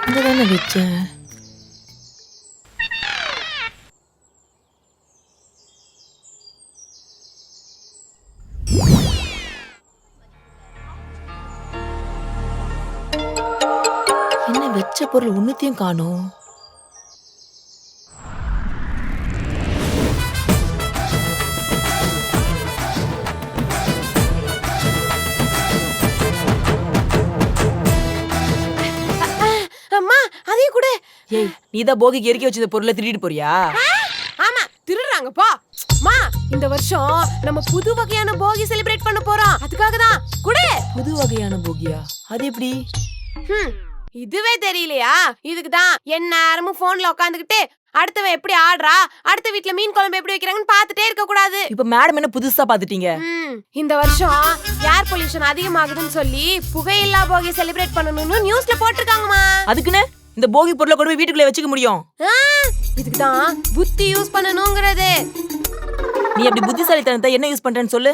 இங்கதானே வச்சேன். என்ன வச்ச பொருள் ஒன்னுத்தையும் காணோம். அம்மா அதையும் கூட. ஏய், நீதான் போகிக்கு எரிக்க வச்ச பொருளை திருடிட்டு போறியா? ஆமா திருடுறாங்க போ. அம்மா இந்த வருஷம் நம்ம புது வகையான போகி செலிப்ரேட் பண்ண போறோம். அதுக்காக தான் குடு. புது வகையான போகியா? அது எப்படி? இதுவே தெரியலையா? இதுக்கு தான் எந்நேரமும் போன்ல உட்காந்துக்கிட்டு அடுத்தவ எப்படி ஆடுறா, அடுத்த வீட்ல மீன் குழம்பு எப்படி வைக்கிறாங்கன்னு பாத்துட்டே இருக்க கூடாது. இப்ப மேடம் என்ன புதுசா பாத்துட்டீங்க? இந்த வருஷம் ஏர் பொல்யூஷன் அதிகமாகுதுன்னு சொல்லி புகையில்லா போகி செலிப்ரேட் பண்ணணும்னு நியூஸ்ல போட்டிருக்காங்கம்மா. அதுக்குன்னு இந்த போகி பொருளை கொண்டு போய் வீட்டுக்குள்ளே வச்சுக்க முடியும்? இதுக்கு தான் புத்தி யூஸ் பண்ணணுங்கிறது. நீ அப்படி புத்திசாலித்தனத்தை என்ன யூஸ் பண்றேன்னு சொல்லு.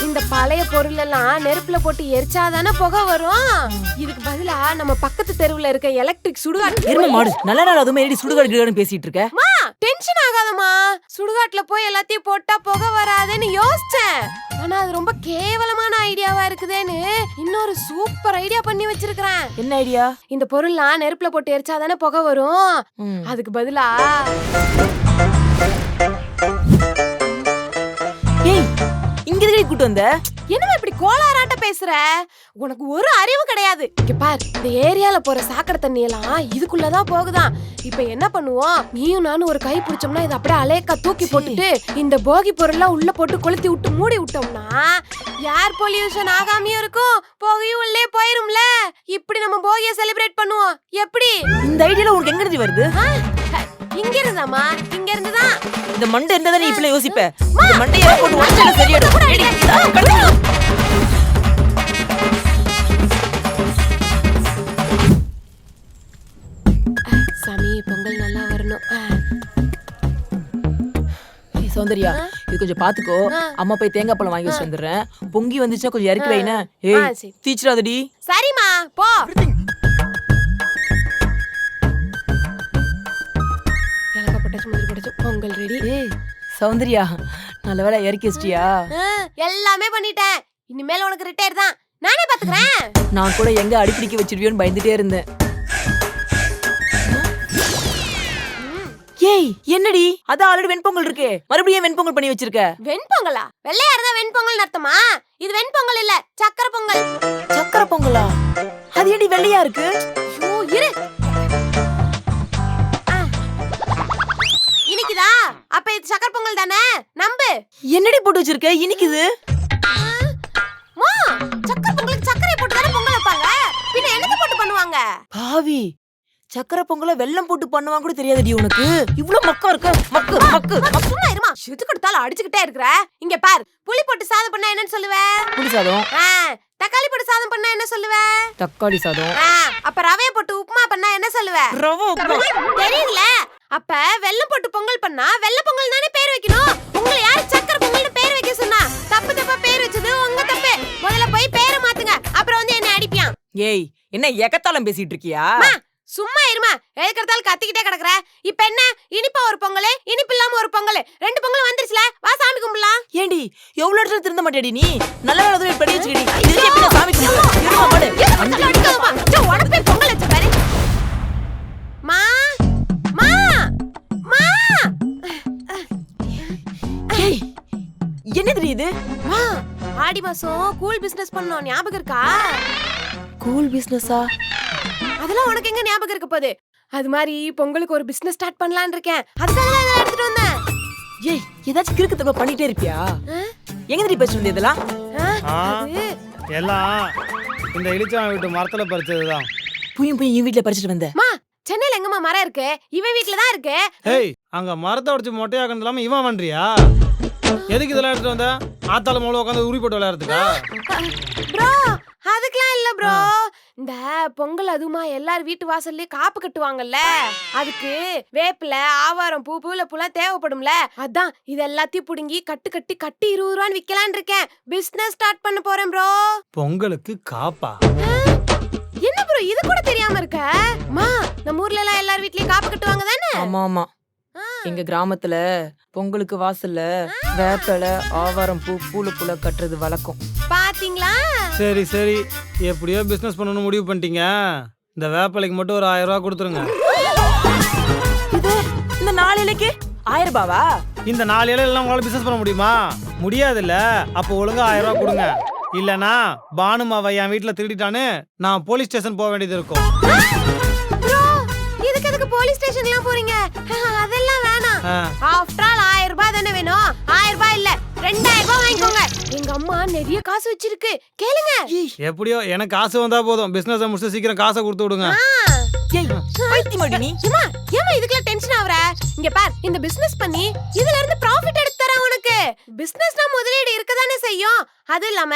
இந்த பழைய பொருள் எல்லாம் நெருப்புல போட்டு எரிச்சாதானே புகை வரும். இதுக்கு பதிலா நம்ம பக்கத்து தெருவுல இருக்க எலக்ட்ரிக் சுடுகாட்டு எருமை மாடு நல்ல நாள் அதுமே ஏடி சுடுகாடு பேசிட்டு இருக்க. மா டென்ஷன் ஆகாதம்மா. சுடுகாட்டுல போய் எல்லாத்தையும் போட்டா புகை வராதுன்னு யோசிச்சேன். ஆனா அது ரொம்ப கேவலமான ஐடியாவா இருக்குதேன்னு இன்னொரு சூப்பர் ஐடியா பண்ணி வச்சிருக்கேன். என்ன ஐடியா? இந்த பொருள்லாம் நெருப்புல போட்டு எரிச்சாதானே புகை வரும். அதுக்கு பதிலா ஏய், இங்க எதுக்கு கூட்டு வந்த? என்னமா இப்படி கோளாராட்ட பேசுற? உனக்கு ஒரு அறிவு கிடையாது. இங்க பார், இந்த ஏரியால போற சாக்கடை தண்ணி எல்லாம் இதுக்குள்ளதான் போகுதான். இப்ப என்ன பண்ணுவோம், நீயும் நானும் ஒரு கை பிடிச்சோம்னா இதை அப்படியே அலேக்கா தூக்கி போட்டுட்டு இந்த போகி பொருள்லாம் உள்ள போட்டு கொளுத்தி விட்டு மூடி விட்டோம்னா ஏர் பொல்யூஷன் ஆகாமையும் இருக்கும், புகையும் உள்ளே போயிரும்ல. இப்படி நம்ம போகியை செலிப்ரேட் பண்ணுவோம். எப்படி? இந்த ஐடியால உனக்கு எங்க இருந்து வருது? இங்க இருந்தாமா? இங்க இருந்துதான். இந்த மண்டை இருந்தா நீ இப்படி யோசிப்ப. இந்த மண்டையை போட்டு உடைச்சா சரியாடும். சாமி பொங்கல் நல்லா வரணும். சௌந்தர்யா, இது கொஞ்சம் பாத்துக்கோ. அம்மா போய் தேங்காய் பழம் வாங்கி வச்சு வந்துடுறேன். பொங்கி வந்துச்சா கொஞ்சம் இறக்கி வைனா. ஏய், தீச்சிராதடி. சரிமா போ. பொங்கல் ரெடி. ஏய் சௌந்தர்யா, நல்ல வேளை இறக்கி வச்சிட்டியா? எல்லாமே பண்ணிட்டேன். இனிமேல் உனக்கு ரிட்டையர் தான். நானே பாத்துக்கிறேன். நான் கூட எங்க அடிப்பிடிக்க வச்சிருவியோன்னு பயந்துட்டே இருந்தேன். ஏய் என்னடி, அதான் ஆல்ரெடி வெண்பொங்கல் இருக்கே, மறுபடியும் வெண்பொங்கல் பண்ணி வச்சிருக்க? வெண்பொங்கலா? வெள்ளையா இருந்தா வெண்பொங்கல் அர்த்தமா? இது வெண்பொங்கல் இல்ல, சக்கரை பொங்கல். சக்கரை பொங்கலா? அது ஏடி வெள்ளையா இருக்கு? ஐயோ இரு. இனிக்குதா? அப்ப இது சக்கரை பொங்கல் தானே? நம்பு. என்னடி போட்டு வச்சிருக்க? இனிக்குது. மா, சக்கரை பொங்கலுக்கு சக்கரை போட்டு தானே பொங்கல் வைப்பாங்க. பின்ன என்னது போட்டு பண்ணுவாங்க? பாவி, சக்கரை பொங்கல வெல்லம் போட்டு பண்ணுவாங்க கூட தெரியாதடி உனக்கு. இவ்ளோ மக்கா இருக்க. மக்கு மக்கு. சும்மா இருமா. எதுக்கு எடுத்தாலும் அடிச்சுக்கிட்டே இருக்கற. இங்க பார், புளி போட்டு சாதம் பண்ணா என்னன்னு சொல்லுவ? புளி சாதம். தக்காளி போட்டு சாதம் பண்ணா என்ன சொல்லுவ? தக்காளி சாதம். அப்ப ரவை போட்டு உப்புமா பண்ணா என்ன சொல்லுவ? ரவை உப்புமா. தெரியல. அப்ப வெல்லம் போட்டு பொங்கல் பண்ணா வெல்ல பொங்கல் தானே பேர் வைக்கணும். உங்களை யார் சக்கரை பொங்கல்னு பேர் வைக்க சொன்னா? தப்பு தப்பா பேர் வச்சது உங்க தப்பு. முதல்ல போய் பேரை மாத்துங்க, அப்புறம் வந்து என்ன அடிப்பியான். ஏய், என்ன எகத்தாலம் பேசிட்டு இருக்கியா? சும்மா இருமா. எதுக்கறதால கத்திக்கிட்டே கிடக்குற. இப்ப என்ன, இனிப்பா ஒரு பொங்கல், இனிப்பு இல்லாம ஒரு பொங்கல், ரெண்டு பொங்கல் வந்துருச்சுல. வா சாமி கும்பிடலாம். ஏண்டி எவ்வளவு இடத்துல திருந்த மாட்டேடி நீ? நல்ல வேளை அதுவே படி வச்சுக்கடி. இதுக்கு எப்படி சாமி கும்பிடுவ? இருமா மாடு. அடிக்காதமா. உனக்கு போய் பொங்கல் வச்ச பாரு. மா மா மா. ஏய், என்னது இது? மா, ஆடி மாசம் கூல் பிசினஸ் பண்ணோம், ஞாபகம் இருக்கா? கூல் பிசினஸா? அதெல்லாம் உனக்கு எங்க ஞாபகம் இருக்க போகுது? அது மாதிரி பொங்கலுக்கு ஒரு பிசினஸ் ஸ்டார்ட் பண்ணலாம்னு இருக்கேன். அதுக்காக தான் இதெல்லாம் எடுத்துட்டு வந்தேன். ஏய், ஏதாச்சும் கிறுக்கு தப்பா பண்ணிட்டே இருப்பியா? எங்கடி பேச்சு வந்து இதெல்லாம்? எல்லாம் இந்த இளிச்சவன் வீட்டு மரத்துல பறிச்சதுதான். புயும் புயும் வீட்டுல பறிச்சிட்டு வந்த? மா, சென்னையில எங்கம்மா மரம் இருக்கு? இவன் வீட்டுல தான் இருக்கு. ஏய், அங்க மரத்தை உடைச்சு மொட்டையாக்கணும் இல்லாம இவன் பண்றியா? எதுக்கு இதெல்லாம் எடுத்துட்டு வந்த? ஆத்தால மூலம் உட்காந்து உரி போட்டு விளையாடுறதுக்கா? ப்ரோ, அதுக்கெல்லாம் இல்ல ப்ரோ. இந்த பொங்கல் அதுமா எல்லார் வீட்டு வாசல்லயே காப்பு கட்டுவாங்கல்ல, அதுக்கு வேப்பில ஆவாரம் பூ பூலாம் தேவைப்படும்ல. அதான் இது எல்லாத்தையும் புடுங்கி கட்டு 20 ரூபான்னு விக்கலான்னு இருக்கேன். பிசினஸ் ஸ்டார்ட் பண்ண போறேன் ப்ரோ. பொங்கலுக்கு காப்பா? என்ன ப்ரோ இது கூட தெரியாம இருக்க? மா நம்ம ஊர்ல எல்லாம் எல்லார் வீட்லயும் காப்பு கட்டுவாங்க தானே? ஆமா ஆமா, எங்க கிராமத்துல பொங்கலுக்கு வாசல்ல வேப்பல ஆவாரம் பூ பூல கட்டுறது வழக்கம். பாத்தீங்களா? சரி சரி, எப்படியோ பிசினஸ் பண்ணணும்னு முடிவு பண்ணிட்டீங்க. இந்த வேப்பலைக்கு மட்டும் ஒரு 1000 ரூபாய் கொடுத்துருங்க. இது இந்த 4 இலைக்கு 1000 ரூபாவா? இந்த 4 இலையில எல்லாம் உங்களால பிசினஸ் பண்ண முடியுமா? முடியாதுல்ல. அப்போ ஒழுங்கா 1000 ரூபாய் கொடுங்க. இல்லனா பானுமாவை என் வீட்டுல திருடிட்டான்னு நான் போலீஸ் ஸ்டேஷன் போக வேண்டியது இருக்கும். ப்ரோ எதுக்கு போலீஸ் ஸ்டேஷன்லாம் போறீங்க? அதெல்லாம் வேணாம். ஆஃப்டர் ஆல் 1000 ரூபாய் தானே வேணும். 1000 ரூபாய் இல்ல 2000 ரூபாய் வாங்கிக்கோங்க. எங்க அம்மா நிறைய காசு வச்சிருக்கு, கேளுங்க. எப்படியோ எனக்கு காசு வந்தா போதும். பிசினஸ் முடிச்சு சீக்கிரம் காசை கொடுத்து விடுங்க. ஏமா இதுக்குள்ள டென்ஷன் ஆவற? இங்க பார், இந்த பிசினஸ் பண்ணி இதுல இருந்து ப்ராஃபிட் எடுத்து தரேன் உனக்கு. பிசினஸ்னா முதலீடு இருக்கதானே செய்யும். அது இல்லாம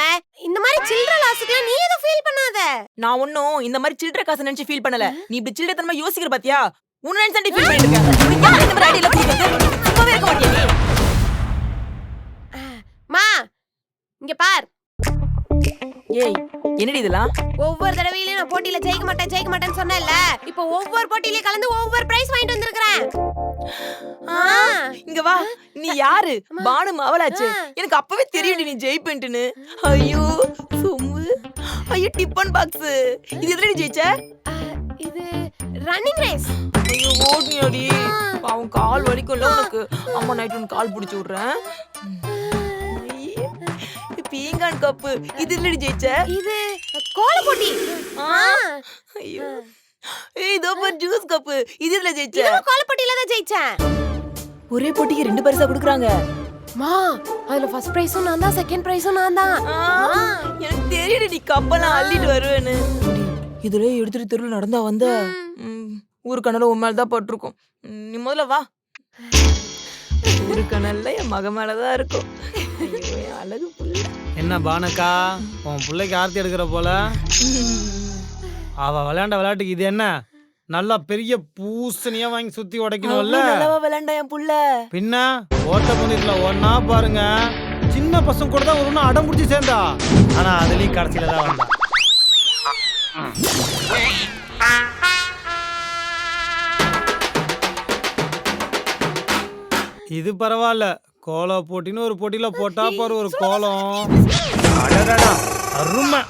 இந்த மாதிரி சில்லற லாஸ்க்குலாம் நீ எதை ஃபீல் பண்ணாத. நான் ஒன்னும் இந்த மாதிரி சில்லற காசு நினைச்சு ஃபீல் பண்ணல. நீ இப்படி சில்லற தனமா யோசிக்கிற பாத்தியா? உன்ன நினைச்சு ஃபீல் பண்ணிட்டு இருக்க. நீ யார் இந்த மாதிரி ஐடியால போடுறது? சும்மாவே இருக்க மாட்டியா நீ? மா இங்க பார். ஏய் என்னடி இதெல்லாம்? ஒவ்வொரு தடவையிலயும் நான் போட்டியில ஜெயிக்க மாட்டேன்னு சொன்னேன்ல. இப்போ ஒவ்வொரு போட்டியிலயும் கலந்து ஒவ்வொரு பிரைஸ் வாங்கிட்டு வந்திருக்கேன். இங்க வா. நீ யாரு? பானு மாவளாச்சு. எனக்கு அப்பவே தெரியும்டி நீ ஜெயிப்பேன்ட்டுன்னு. ஐயோ சொம்பு. ஐயோ டிபன் பாக்ஸ். இது எதுலடி ஜெயிச்ச? இது ரன்னிங் ரேஸ். ஐயோ ஓடுனியோடி. பாவம் கால் வலிக்கும்ல உனக்கு. அம்மா நைட் உன் கால் பிடிச்சு விடுறேன். பீங்கான் கப்பு. இது எதுலடி ஜெயிச்ச? இது கோல போட்டி. ஐயோ இதோ பாரு ஜூஸ் கப்பு. இது எதுல ஜெயிச்ச? இது கோல போட்டில தான் ஜெயிச்சேன். ஒரே போட்டிக்கு 2 பரிசா கொடுக்கறாங்க. மா அதுல ஃபர்ஸ்ட் பிரைஸும் நான் தான், செகண்ட் பிரைஸும் நான் தான். எனக்கு தெரியுது நீ கப்பலாம் அள்ளிட்டு வருவேன்னு. இதுல எடுத்துட்டு தெருவில் நடந்தா வந்த ஊரு கணல உன் மேலதான் பட்டிருக்கும். நீ முதல்ல வா. ஊரு கணல்ல என் மக மேலதான் இருக்கும். அழகு புள்ள. என்ன பானக்கா, உன் பிள்ளைக்கு ஆர்த்தி எடுக்கிற போல? அவ விளையாண்ட விளையாட்டுக்கு இது என்ன? நல்லா பெரிய பூசணியா வாங்கி சுத்தி உடைக்கணும்ல. விளையாண்டா என் புள்ள. பின்ன ஓட்ட பந்தயத்துல ஒன்னா பாருங்க, சின்ன பசங்க கூட தான் ஒரு அடம் பிடிச்சி சேர்ந்தா. ஆனா அதுலயும் கடைசியில தான் வந்தா. இது பரவாயில்ல. கோலா போட்டின்னு ஒரு போட்டியில போட்டா பாரு ஒரு கோலம். அருமை.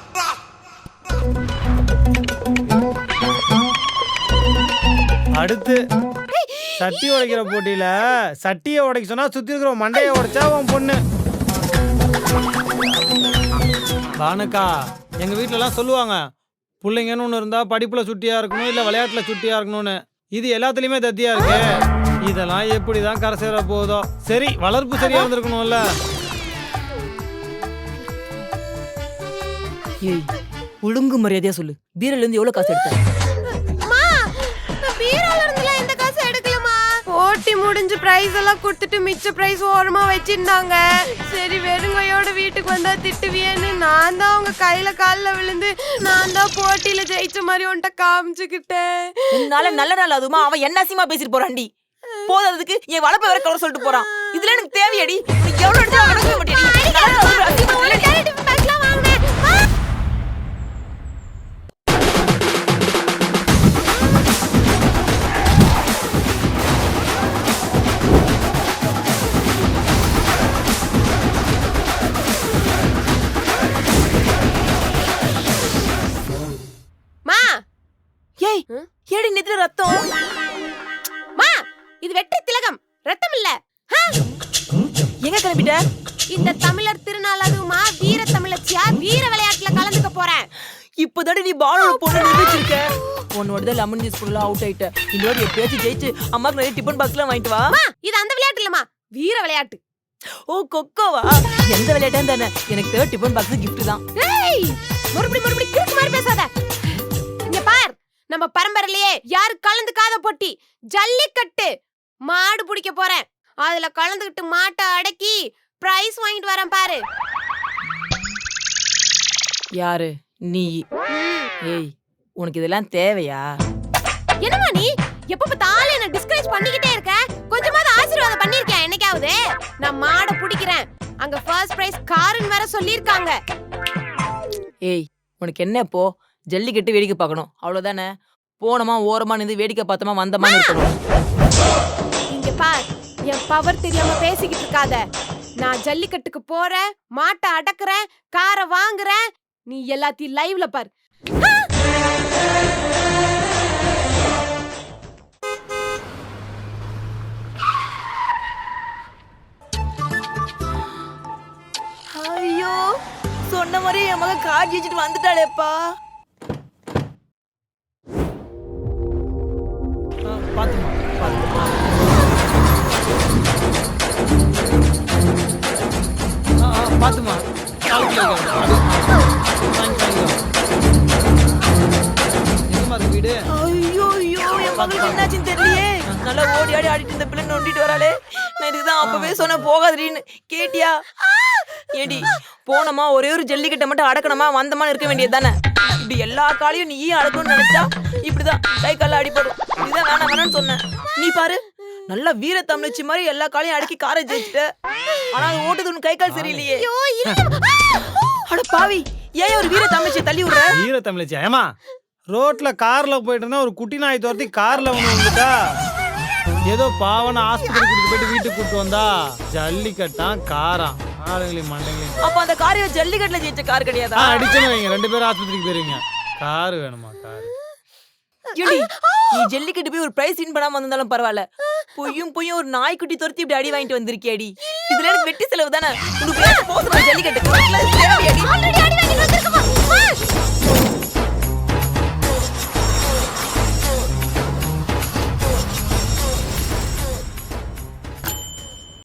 அடுத்து சட்டி உடைக்கிற போட்டியில சட்டியை உடைக்க சொன்னா சுத்தி இருக்கிற மண்டையை உடைச்சா உன் பொண்ணு. பானுக்கா, எங்க வீட்டுல எல்லாம் சொல்லுவாங்க, பிள்ளைங்கன்னு ஒண்ணு இருந்தா படிப்புல சுட்டியா இருக்கணும், இல்ல விளையாட்டுல சுட்டியா இருக்கணும்னு. இது எல்லாத்துலயுமே தத்தியா இருக்கு. இதெல்லாம் எப்படிதான் கரை சேர போதோ. சரி, வளர்ப்பு சரியா இருந்திருக்கணும்ல. ஏய் ஒழுங்கு மரியாதையா சொல்லு. பீரல இருந்து எவ்வளவு காசு எடுத்த? போட்டி முடிஞ்சு பிரைஸ் எல்லாம் கொடுத்துட்டு மிச்ச பிரைஸ் ஓரமா வச்சிருந்தாங்க. சரி வெறுங்கையோட வீட்டுக்கு வந்தா திட்டுவியேன்னு நான் தான் உங்க கையில கால்ல விழுந்து நான் தான் போட்டியில ஜெயிச்ச மாதிரி உன்கிட்ட காமிச்சுக்கிட்டேன். உன்னால நல்ல நாள் அதுமா அவன் என்ன அசிங்கமா பேசிட்டு போறான்டி. போதாதுக்கு என் வளப்பை வேற கவர் சொல்லிட்டு போறான். இதுல எனக்கு தேவையடி. உனக்கு எவ்வளவு எடுத்தா நடக்கவே மாட்டேடி. ஏடி நெத்தில ரத்தம்? மா இது வெற்றி திலகம், ரத்தம் இல்ல. எங்க கிளம்பிட்ட? இந்த தமிழர் திருநாள் அதுமா வீர தமிழச்சியா வீர விளையாட்டுல கலந்துக்க போறேன். இப்போதாடி நீ பாலோட பொண்ணு நிரூபிச்சிருக்க. உன்னோட தான் லெமன் ஜூஸ் ஃபுல்லா அவுட் ஆயிட்ட. இந்த வாட்டி எப்பயாச்சும் ஜெயிச்சு அம்மாக்கு நிறைய டிபன் பாக்ஸ்லாம் வாங்கிட்டு வா. இது அந்த விளையாட்டு இல்லமா, வீர விளையாட்டு. ஓ கொக்கோவா? எந்த விளையாட்டா தானே. எனக்கு தேர்ட் டிபன் பாக்ஸ் கிஃப்ட் தான். ஏய் மறுபடி கிறுக்கு மாதிரி பேசாத. இங்க பார், நம்ம பரம்பரையிலேயே யாரு கலந்துக்காத போட்டி ஜல்லிக்கட்டு. மாடு பிடிக்க போறேன். அதுல கலந்துக்கிட்டு மாட்டை அடக்கி பிரைஸ் வாங்கிட்டு வரேன் பாரு. யாரு நீ? ஏய் உனக்கு இதெல்லாம் தேவையா? என்னம்மா நீ எப்ப பார்த்தாலும் என்ன டிஸ்கரேஜ் பண்ணிக்கிட்டே இருக்க? கொஞ்சமாவது ஆசீர்வாதம் பண்ணிருக்கேன் என்னைக்காவது? நான் மாடை பிடிக்கிறேன். அங்க ஃபர்ஸ்ட் பிரைஸ் காருன்னு வேற சொல்லிருக்காங்க. ஏய், உனக்கு என்ன இப்போ? ஜல்லிக்கட்டு வேடிக்கை பார்க்கணும் அவ்வளவுதானே? போனமா ஓரமா நின்று வேடிக்கை பார்த்தமா வந்தமா இருக்கணும். இங்க பார், என் பவர் தெரியாம பேசிக்கிட்டு இருக்காத. நான் ஜல்லிக்கட்டுக்கு போறேன், மாட்டை அடக்குறேன், காரை வாங்குறேன். நீ எல்லாத்தையும் லைவ்ல பார். ஐயோ, சொன்ன மாதிரி என் மக கார் ஜெயிச்சிட்டு வந்துட்டாளேப்பா. பாத்துமா பாத்துமா வீடு. ஐயோ ஐயோ, என் மகளுக்கு என்னாச்சுன்னு தெரியலையே. நல்லா ஓடி ஆடி ஆடிட்டு இந்த பிள்ளை நொண்டிட்டு வராளே. நான் இதுதான் அப்பவே சொன்ன போகாதீன்னு கேட்டியா? ஏடி, போனமா ஒரே ஒரு ஜல்லிக்கட்டை மட்டும் அடக்கணுமா வந்தமா இருக்க வேண்டியது தானே? இப்படி எல்லா காலையும் நீயே அடக்கணும்னு நினைச்சா இப்படிதான் கை கால அடிபடும். இதுதான் வேணாம் வேணாம்னு சொன்னேன். நீ பாரு, நல்லா வீர தமிழ்ச்சி மாதிரி எல்லா காலையும் அடக்கி காரை ஜெயிச்சுட்ட. ஆனா அது ஓட்டுது உன் கை கால் சரியில்லையே. அட பாவி, ஏன் ஒரு வீர தமிழ்ச்சியை தள்ளி விடுற? வீர தமிழ்ச்சி ஏமா ரோட்ல கார்ல போயிட்டு இருந்தா ஒரு குட்டி நாய் துரத்தி கார்ல வந்துட்டா ஏதோ பாவன ஆஸ்பத்திரி கூட்டிட்டு போயிட்டு வீட்டுக்கு கூட்டு வந்தா ஜல்லிக்கட்டான் காரா ஆளுங்களையும் மண்டைங்களையும். அப்ப அந்த காரை ஜல்லிக்கட்டுல ஜெயிச்ச கார் கிடையாதா? அடிச்சுன்னு வைங்க, 2 பேரும் ஆஸ்பத்திரிக்கு போயிருவீங்க. காரு வேணுமா? காரு ஏடி, நீ ஜல்லிக்கட்டு போய் ஒரு பிரைஸ் வின் பண்ணாம வந்தாலும் பரவாயில்ல. பொய்யும் ஒரு நாய்க்குட்டி துரத்தி இப்படி அடி வாங்கிட்டு வந்திருக்கியாடி. இதுல எனக்கு வெட்டி செலவு தானே. உனக்கு ஜல்லிக்கட்டு